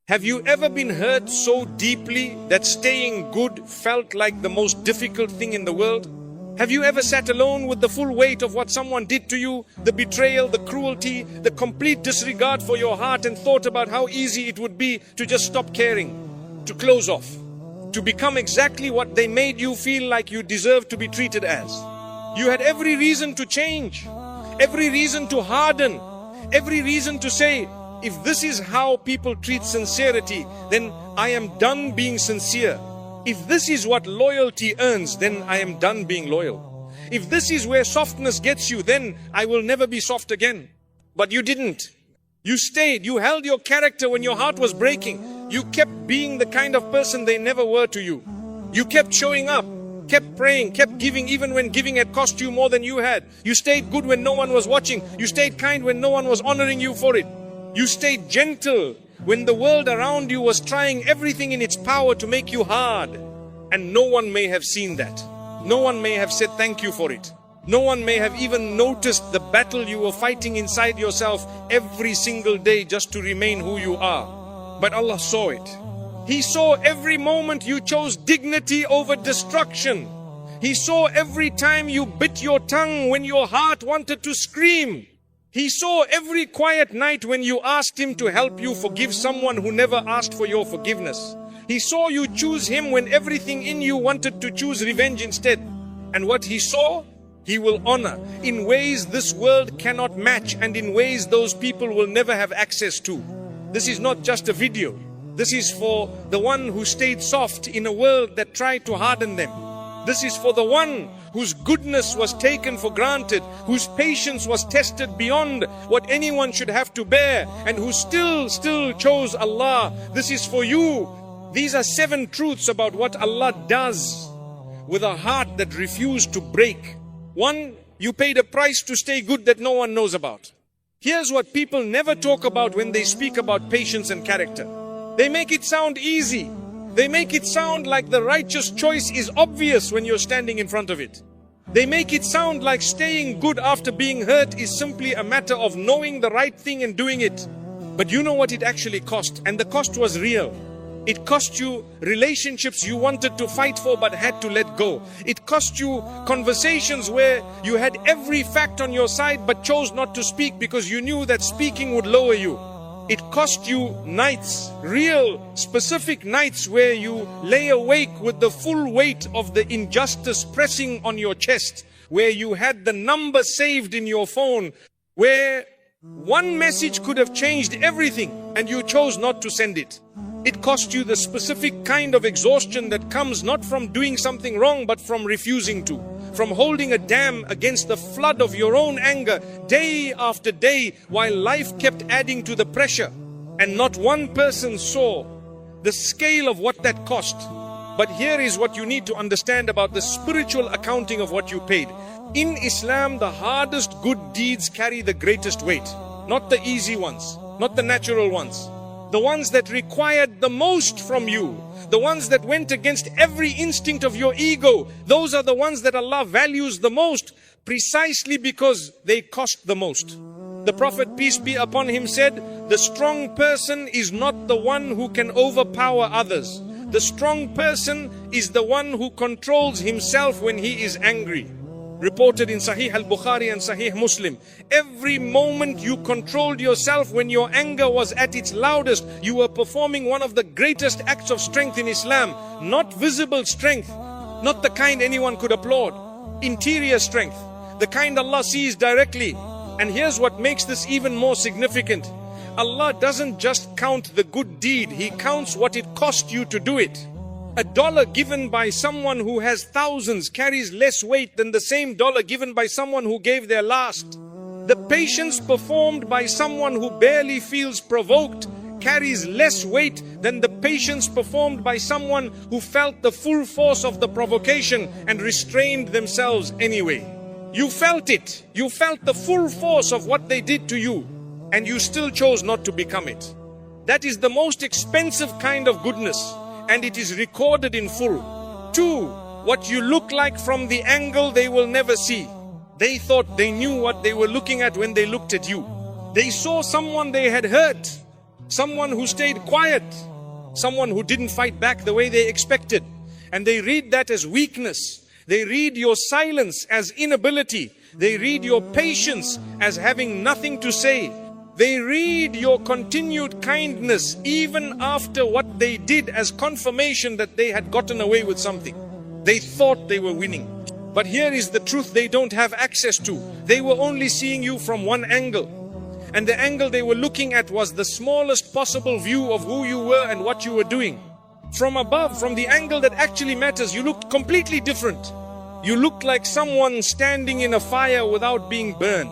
Have you ever been hurt so deeply that staying good felt like the most difficult thing in the world? Have you ever sat alone with the full weight of what someone did to you, the betrayal, the cruelty, the complete disregard for your heart, and thought about how easy it would be to just stop caring, to close off, to become exactly what they made you feel like you deserve to be treated as? You had every reason to change, every reason to harden, every reason to say, if this is how people treat sincerity, then I am done being sincere. If this is what loyalty earns, then I am done being loyal. If this is where softness gets you, then I will never be soft again. But you didn't. You stayed. You held your character when your heart was breaking. You kept being the kind of person they never were to you. You kept showing up, kept praying, kept giving even when giving had cost you more than you had. You stayed good when no one was watching. You stayed kind when no one was honoring you for it. You stayed gentle when the world around you was trying everything in its power to make you hard. And no one may have seen that. No one may have said thank you for it. No one may have even noticed the battle you were fighting inside yourself every single day just to remain who you are. But Allah saw it. He saw every moment you chose dignity over destruction. He saw every time you bit your tongue when your heart wanted to scream. He saw every quiet night when you asked Him to help you forgive someone who never asked for your forgiveness. He saw you choose Him when everything in you wanted to choose revenge instead. And what He saw, He will honor in ways this world cannot match, and in ways those people will never have access to. This is not just a video. This is for the one who stayed soft in a world that tried to harden them. This is for the one whose goodness was taken for granted, whose patience was tested beyond what anyone should have to bear, and who still chose Allah. This is for you. These are 7 truths about what Allah does with a heart that refused to break. 1, you paid a price to stay good that no one knows about. Here's what people never talk about when they speak about patience and character. They make it sound easy. They make it sound like the righteous choice is obvious when you're standing in front of it. They make it sound like staying good after being hurt is simply a matter of knowing the right thing and doing it. But you know what it actually cost, and the cost was real. It cost you relationships you wanted to fight for but had to let go. It cost you conversations where you had every fact on your side but chose not to speak because you knew that speaking would lower you. It cost you nights, real, specific nights where you lay awake with the full weight of the injustice pressing on your chest, where you had the number saved in your phone, where one message could have changed everything and you chose not to send it. It cost you the specific kind of exhaustion that comes not from doing something wrong but from refusing to. From holding a dam against the flood of your own anger day after day while life kept adding to the pressure. And not one person saw the scale of what that cost. But here is what you need to understand about the spiritual accounting of what you paid. In Islam, the hardest good deeds carry the greatest weight. Not the easy ones, not the natural ones. The ones that required the most from you, the ones that went against every instinct of your ego, those are the ones that Allah values the most, precisely because they cost the most. The Prophet, peace be upon him, said, the strong person is not the one who can overpower others. The strong person is the one who controls himself when he is angry. Reported in Sahih al-Bukhari and Sahih Muslim. Every moment you controlled yourself when your anger was at its loudest, you were performing one of the greatest acts of strength in Islam. Not visible strength, not the kind anyone could applaud. Interior strength, the kind Allah sees directly. And here's what makes this even more significant. Allah doesn't just count the good deed, He counts what it cost you to do it. $1 given by someone who has thousands carries less weight than the same dollar given by someone who gave their last. The patience performed by someone who barely feels provoked carries less weight than the patience performed by someone who felt the full force of the provocation and restrained themselves anyway. You felt it. You felt the full force of what they did to you, and you still chose not to become it. That is the most expensive kind of goodness, and it is recorded in full. 2, what you look like from the angle they will never see. They thought they knew what they were looking at when they looked at you. They saw someone they had hurt, someone who stayed quiet, someone who didn't fight back the way they expected. And they read that as weakness. They read your silence as inability. They read your patience as having nothing to say. They read your continued kindness even after what they did as confirmation that they had gotten away with something. They thought they were winning. But here is the truth they don't have access to. They were only seeing you from one angle. And the angle they were looking at was the smallest possible view of who you were and what you were doing. From above, from the angle that actually matters, you looked completely different. You looked like someone standing in a fire without being burned.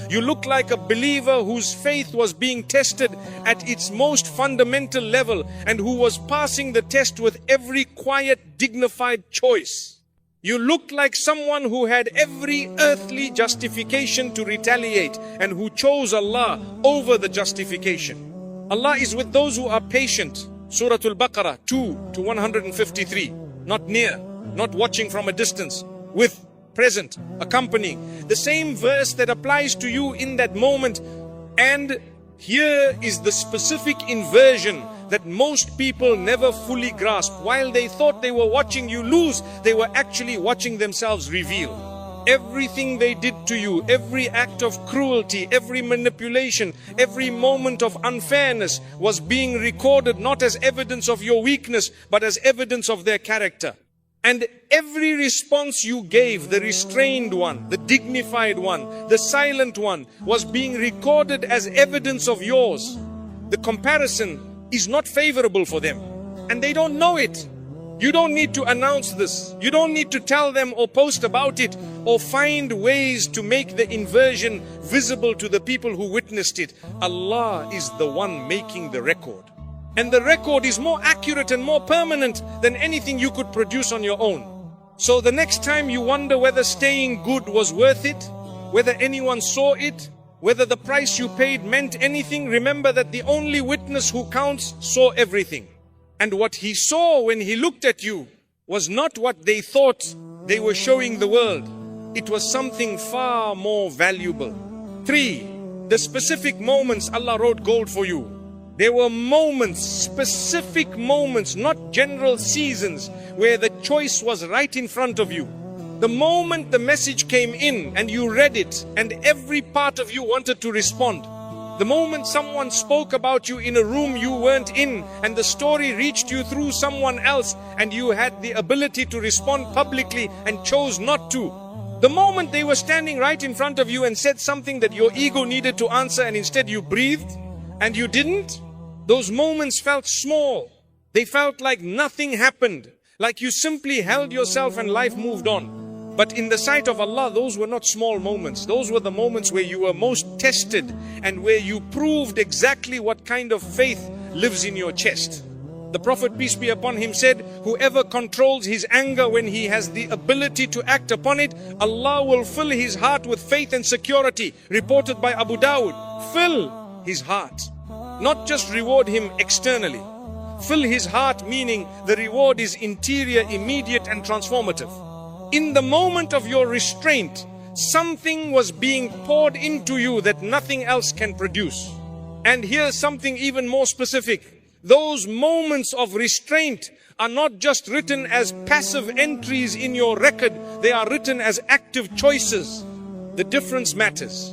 You looked like a believer whose faith was being tested at its most fundamental level and who was passing the test with every quiet, dignified choice. You looked like someone who had every earthly justification to retaliate and who chose Allah over the justification. Allah is with those who are patient. Surah Al-Baqarah 2 to 153. Not near, not watching from a distance, with, present, accompanying. The same verse that applies to you in that moment. And here is the specific inversion that most people never fully grasp. While they thought they were watching you lose, they were actually watching themselves reveal. Everything they did to you, every act of cruelty, every manipulation, every moment of unfairness was being recorded not as evidence of your weakness, but as evidence of their character. And every response you gave, the restrained one, the dignified one, the silent one, was being recorded as evidence of yours. The comparison is not favorable for them, and they don't know it. You don't need to announce this. You don't need to tell them or post about it or find ways to make the inversion visible to the people who witnessed it. Allah is the one making the record. And the record is more accurate and more permanent than anything you could produce on your own. So the next time you wonder whether staying good was worth it, whether anyone saw it, whether the price you paid meant anything, remember that the only witness who counts saw everything. And what he saw when he looked at you was not what they thought they were showing the world. It was something far more valuable. 3. The specific moments Allah wrote gold for you. There were moments, specific moments, not general seasons, where the choice was right in front of you. The moment the message came in and you read it and every part of you wanted to respond. The moment someone spoke about you in a room you weren't in and the story reached you through someone else and you had the ability to respond publicly and chose not to. The moment they were standing right in front of you and said something that your ego needed to answer and instead you breathed and you didn't. Those moments felt small. They felt like nothing happened, like you simply held yourself and life moved on. But in the sight of Allah, those were not small moments. Those were the moments where you were most tested and where you proved exactly what kind of faith lives in your chest. The Prophet, peace be upon him, said, whoever controls his anger when he has the ability to act upon it, Allah will fill his heart with faith and security. Reported by Abu Dawud. Fill his heart. Not just reward him externally. Fill his heart, meaning the reward is interior, immediate and transformative. In the moment of your restraint, something was being poured into you that nothing else can produce. And here's something even more specific. Those moments of restraint are not just written as passive entries in your record, they are written as active choices. The difference matters.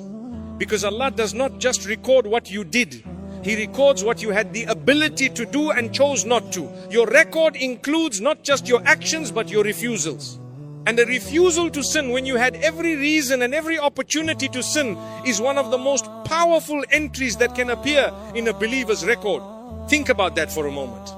Because Allah does not just record what you did, He records what you had the ability to do and chose not to. Your record includes not just your actions but your refusals. And a refusal to sin when you had every reason and every opportunity to sin is one of the most powerful entries that can appear in a believer's record. Think about that for a moment.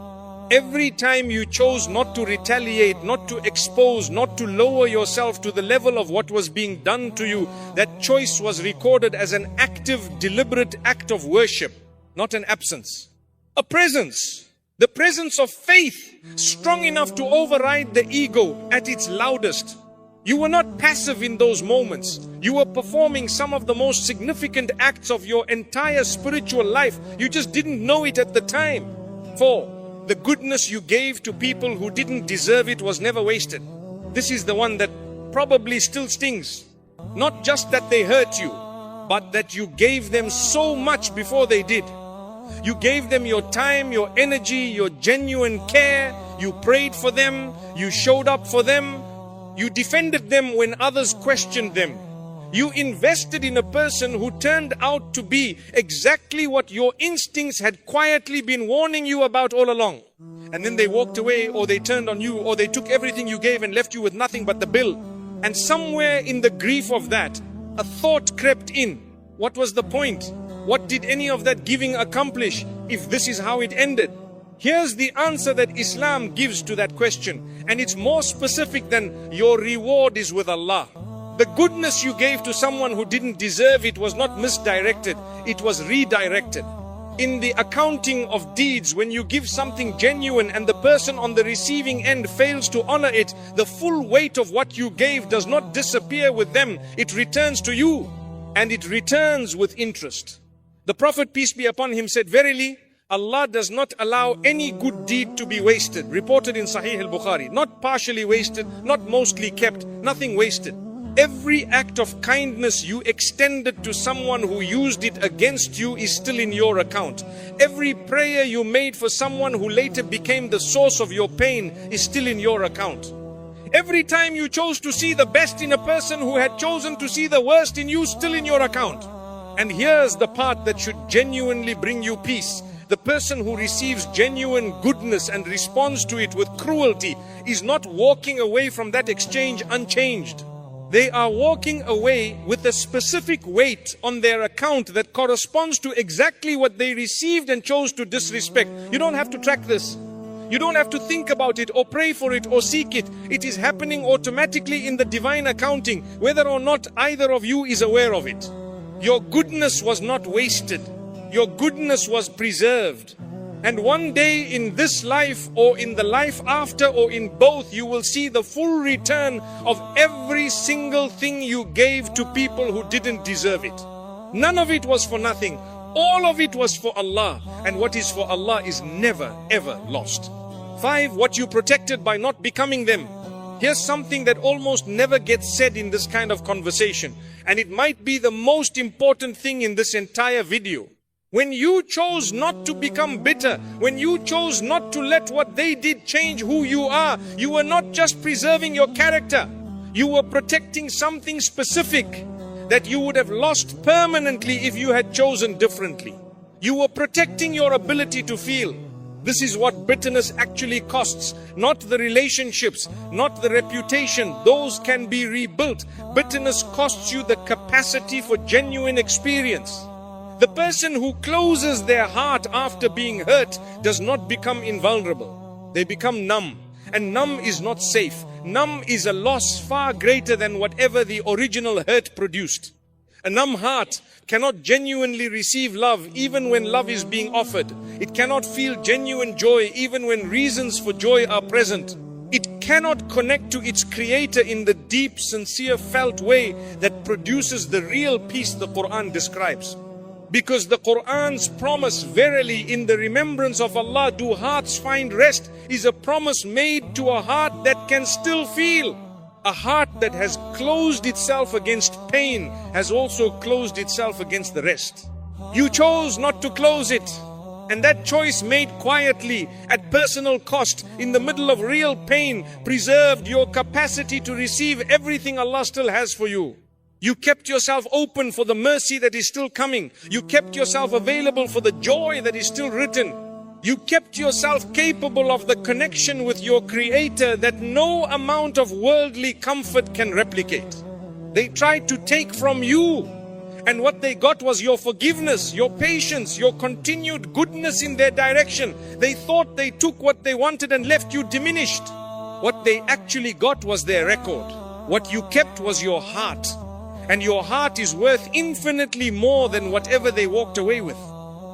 Every time you chose not to retaliate, not to expose, not to lower yourself to the level of what was being done to you, that choice was recorded as an active, deliberate act of worship, not an absence. A presence. The presence of faith, strong enough to override the ego at its loudest. You were not passive in those moments. You were performing some of the most significant acts of your entire spiritual life. You just didn't know it at the time. 4. The goodness you gave to people who didn't deserve it was never wasted. This is the one that probably still stings. Not just that they hurt you, but that you gave them so much before they did. You gave them your time, your energy, your genuine care. You prayed for them. You showed up for them. You defended them when others questioned them. You invested in a person who turned out to be exactly what your instincts had quietly been warning you about all along. And then they walked away, or they turned on you, or they took everything you gave and left you with nothing but the bill. And somewhere in the grief of that, a thought crept in. What was the point? What did any of that giving accomplish if this is how it ended? Here's the answer that Islam gives to that question. And it's more specific than your reward is with Allah. The goodness you gave to someone who didn't deserve it was not misdirected, it was redirected. In the accounting of deeds, when you give something genuine and the person on the receiving end fails to honor it, the full weight of what you gave does not disappear with them, it returns to you, and it returns with interest. The Prophet, peace be upon him, said, verily, Allah does not allow any good deed to be wasted. Reported in Sahih al-Bukhari. Not partially wasted, not mostly kept, nothing wasted. Every act of kindness you extended to someone who used it against you is still in your account. Every prayer you made for someone who later became the source of your pain is still in your account. Every time you chose to see the best in a person who had chosen to see the worst in you, still in your account. And here's the part that should genuinely bring you peace. The person who receives genuine goodness and responds to it with cruelty is not walking away from that exchange unchanged. They are walking away with a specific weight on their account that corresponds to exactly what they received and chose to disrespect. You don't have to track this. You don't have to think about it or pray for it or seek it. It is happening automatically in the divine accounting, whether or not either of you is aware of it. Your goodness was not wasted. Your goodness was preserved. And one day in this life or in the life after or in both, you will see the full return of every single thing you gave to people who didn't deserve it. None of it was for nothing. All of it was for Allah. And what is for Allah is never ever lost. 5. What you protected by not becoming them. Here's something that almost never gets said in this kind of conversation. And it might be the most important thing in this entire video. When you chose not to become bitter, when you chose not to let what they did change who you are, you were not just preserving your character, you were protecting something specific that you would have lost permanently if you had chosen differently. You were protecting your ability to feel. This is what bitterness actually costs, not the relationships, not the reputation. Those can be rebuilt. Bitterness costs you the capacity for genuine experience. The person who closes their heart after being hurt does not become invulnerable. They become numb. And numb is not safe. Numb is a loss far greater than whatever the original hurt produced. A numb heart cannot genuinely receive love even when love is being offered. It cannot feel genuine joy even when reasons for joy are present. It cannot connect to its creator in the deep, sincere, felt way that produces the real peace the Quran describes. Because the Quran's promise, verily in the remembrance of Allah do hearts find rest, is a promise made to a heart that can still feel. A heart that has closed itself against pain has also closed itself against the rest. You chose not to close it. And that choice made quietly, at personal cost, in the middle of real pain, preserved your capacity to receive everything Allah still has for you. You kept yourself open for the mercy that is still coming. You kept yourself available for the joy that is still written. You kept yourself capable of the connection with your Creator that no amount of worldly comfort can replicate. They tried to take from you, and what they got was your forgiveness, your patience, your continued goodness in their direction. They thought they took what they wanted and left you diminished. What they actually got was their record. What you kept was your heart. And your heart is worth infinitely more than whatever they walked away with.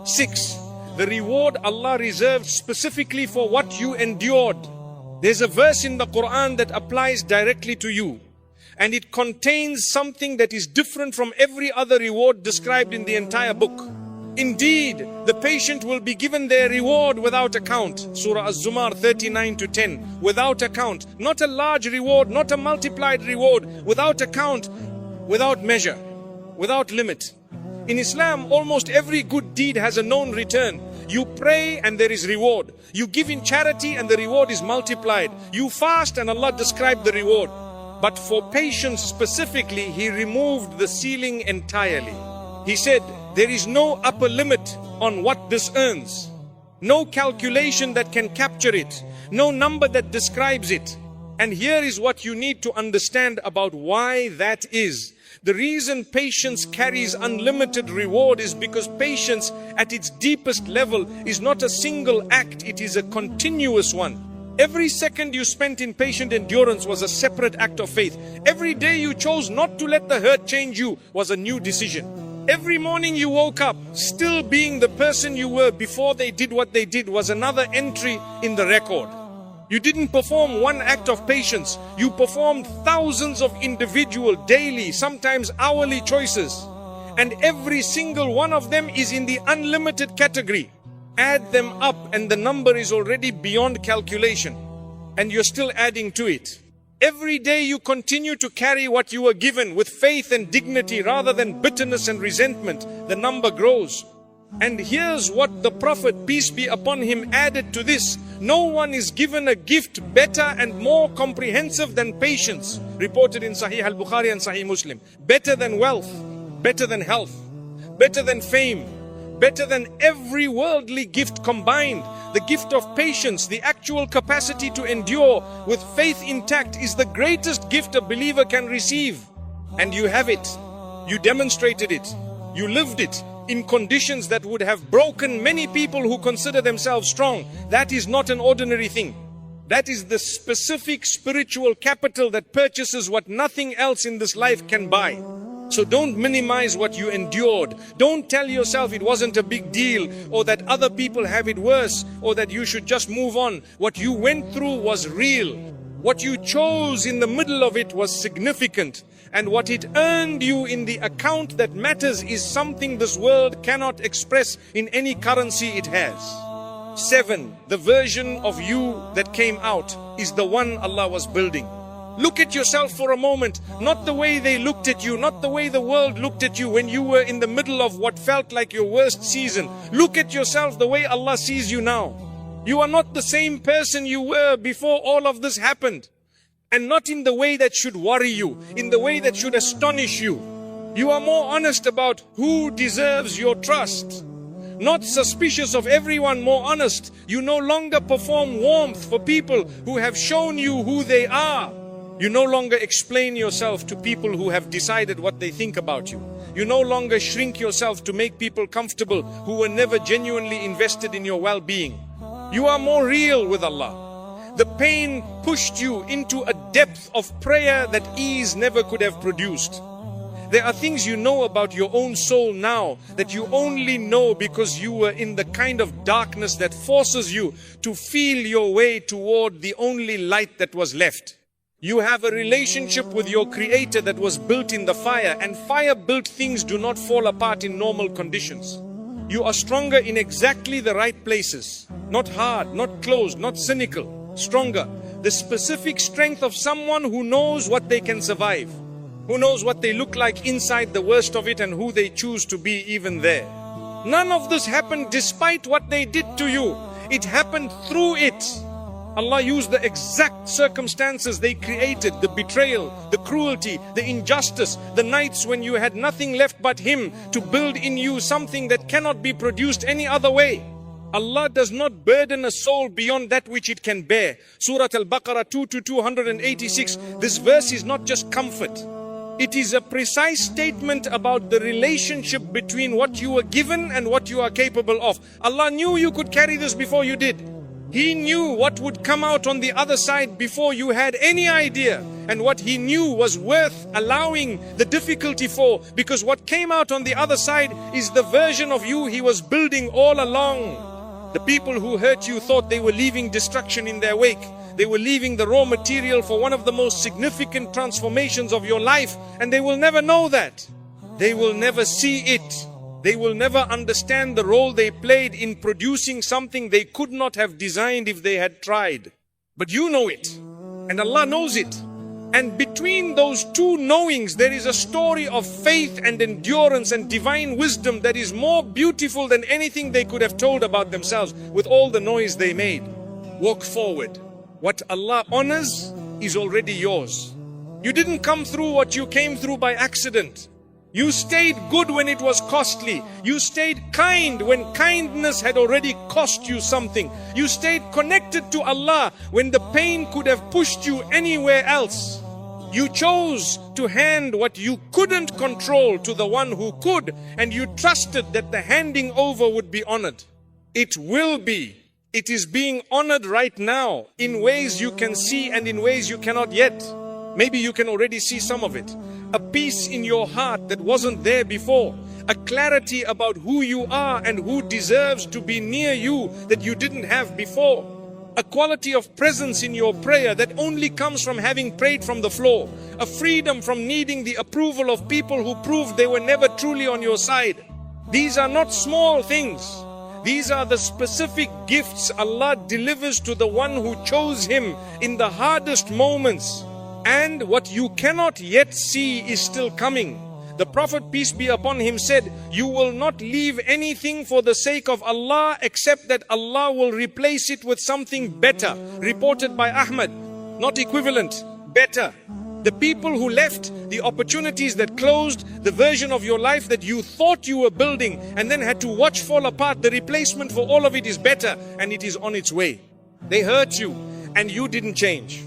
6. The reward Allah reserved specifically for what you endured. There's a verse in the Quran that applies directly to you. And it contains something that is different from every other reward described in the entire book. Indeed, the patient will be given their reward without account. Surah Az-Zumar 39-10. Without account. Not a large reward, not a multiplied reward. Without account. Without measure, without limit. In Islam, almost every good deed has a known return. You pray and there is reward. You give in charity and the reward is multiplied. You fast and Allah described the reward. But for patience specifically, He removed the ceiling entirely. He said, there is no upper limit on what this earns. No calculation that can capture it. No number that describes it. And here is what you need to understand about why that is. The reason patience carries unlimited reward is because patience at its deepest level is not a single act, it is a continuous one. Every second you spent in patient endurance was a separate act of faith. Every day you chose not to let the hurt change you was a new decision. Every morning you woke up, still being the person you were before they did what they did, was another entry in the record. You didn't perform one act of patience. You performed thousands of individual, daily, sometimes hourly choices. And every single one of them is in the unlimited category. Add them up and the number is already beyond calculation. And you're still adding to it. Every day you continue to carry what you were given with faith and dignity rather than bitterness and resentment. The number grows. And here's what the Prophet, peace be upon him, added to this. No one is given a gift better and more comprehensive than patience. Reported in Sahih al-Bukhari and Sahih Muslim. Better than wealth, better than health, better than fame, better than every worldly gift combined. The gift of patience, the actual capacity to endure with faith intact, is the greatest gift a believer can receive. And you have it. You demonstrated it. You lived it in conditions that would have broken many people who consider themselves strong. That is not an ordinary thing. That is the specific spiritual capital that purchases what nothing else in this life can buy. So don't minimize what you endured. Don't tell yourself it wasn't a big deal, or that other people have it worse, or that you should just move on. What you went through was real. What you chose in the middle of it was significant. And what it earned you in the account that matters is something this world cannot express in any currency it has. 7. The version of you that came out is the one Allah was building. Look at yourself for a moment, not the way they looked at you, not the way the world looked at you when you were in the middle of what felt like your worst season. Look at yourself the way Allah sees you now. You are not the same person you were before all of this happened. And not in the way that should worry you, in the way that should astonish you. You are more honest about who deserves your trust. Not suspicious of everyone, more honest. You no longer perform warmth for people who have shown you who they are. You no longer explain yourself to people who have decided what they think about you. You no longer shrink yourself to make people comfortable who were never genuinely invested in your well-being. You are more real with Allah. The pain pushed you into a depth of prayer that ease never could have produced. There are things you know about your own soul now that you only know because you were in the kind of darkness that forces you to feel your way toward the only light that was left. You have a relationship with your Creator that was built in the fire, and fire-built things do not fall apart in normal conditions. You are stronger in exactly the right places. Not hard, not closed, not cynical. Stronger. The specific strength of someone who knows what they can survive. Who knows what they look like inside the worst of it and who they choose to be even there. None of this happened despite what they did to you. It happened through it. Allah used the exact circumstances they created, the betrayal, the cruelty, the injustice, the nights when you had nothing left but Him, to build in you something that cannot be produced any other way. Allah does not burden a soul beyond that which it can bear. Surah Al-Baqarah 2-286. This verse is not just comfort. It is a precise statement about the relationship between what you were given and what you are capable of. Allah knew you could carry this before you did. He knew what would come out on the other side before you had any idea. And what He knew was worth allowing the difficulty for, because what came out on the other side is the version of you He was building all along. The people who hurt you thought they were leaving destruction in their wake. They were leaving the raw material for one of the most significant transformations of your life, and they will never know that. They will never see it. They will never understand the role they played in producing something they could not have designed if they had tried. But you know it, and Allah knows it. And between those two knowings, there is a story of faith and endurance and divine wisdom that is more beautiful than anything they could have told about themselves with all the noise they made. Walk forward. What Allah honors is already yours. You didn't come through what you came through by accident. You stayed good when it was costly. You stayed kind when kindness had already cost you something. You stayed connected to Allah when the pain could have pushed you anywhere else. You chose to hand what you couldn't control to the one who could, and you trusted that the handing over would be honored. It will be. It is being honored right now in ways you can see and in ways you cannot yet. Maybe you can already see some of it. A peace in your heart that wasn't there before. A clarity about who you are and who deserves to be near you that you didn't have before. A quality of presence in your prayer that only comes from having prayed from the floor. A freedom from needing the approval of people who proved they were never truly on your side. These are not small things. These are the specific gifts Allah delivers to the one who chose Him in the hardest moments. And what you cannot yet see is still coming. The Prophet, peace be upon him, said, you will not leave anything for the sake of Allah except that Allah will replace it with something better. Reported by Ahmad. Not equivalent, better. The people who left, the opportunities that closed, the version of your life that you thought you were building and then had to watch fall apart, the replacement for all of it is better and it is on its way. They hurt you and you didn't change.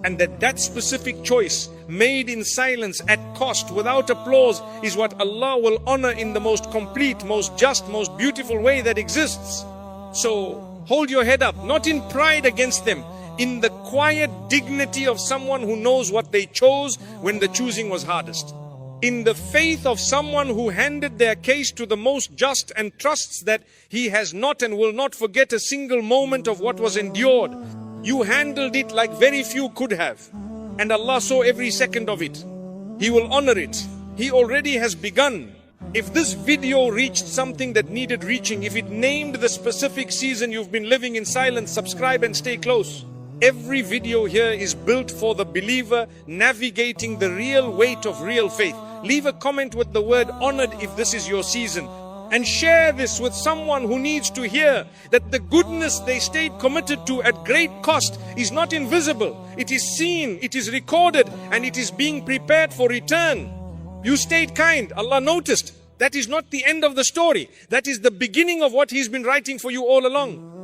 And that specific choice made in silence at cost without applause is what Allah will honor in the most complete, most just, most beautiful way that exists. So hold your head up, not in pride against them, in the quiet dignity of someone who knows what they chose when the choosing was hardest. In the faith of someone who handed their case to the most just and trusts that he has not and will not forget a single moment of what was endured. You handled it like very few could have. And Allah saw every second of it. He will honor it. He already has begun. If this video reached something that needed reaching, if it named the specific season you've been living in silence, subscribe and stay close. Every video here is built for the believer navigating the real weight of real faith. Leave a comment with the word honored if this is your season. And share this with someone who needs to hear that the goodness they stayed committed to at great cost is not invisible. It is seen, it is recorded, and it is being prepared for return. You stayed kind, Allah noticed. That is not the end of the story. That is the beginning of what He's been writing for you all along.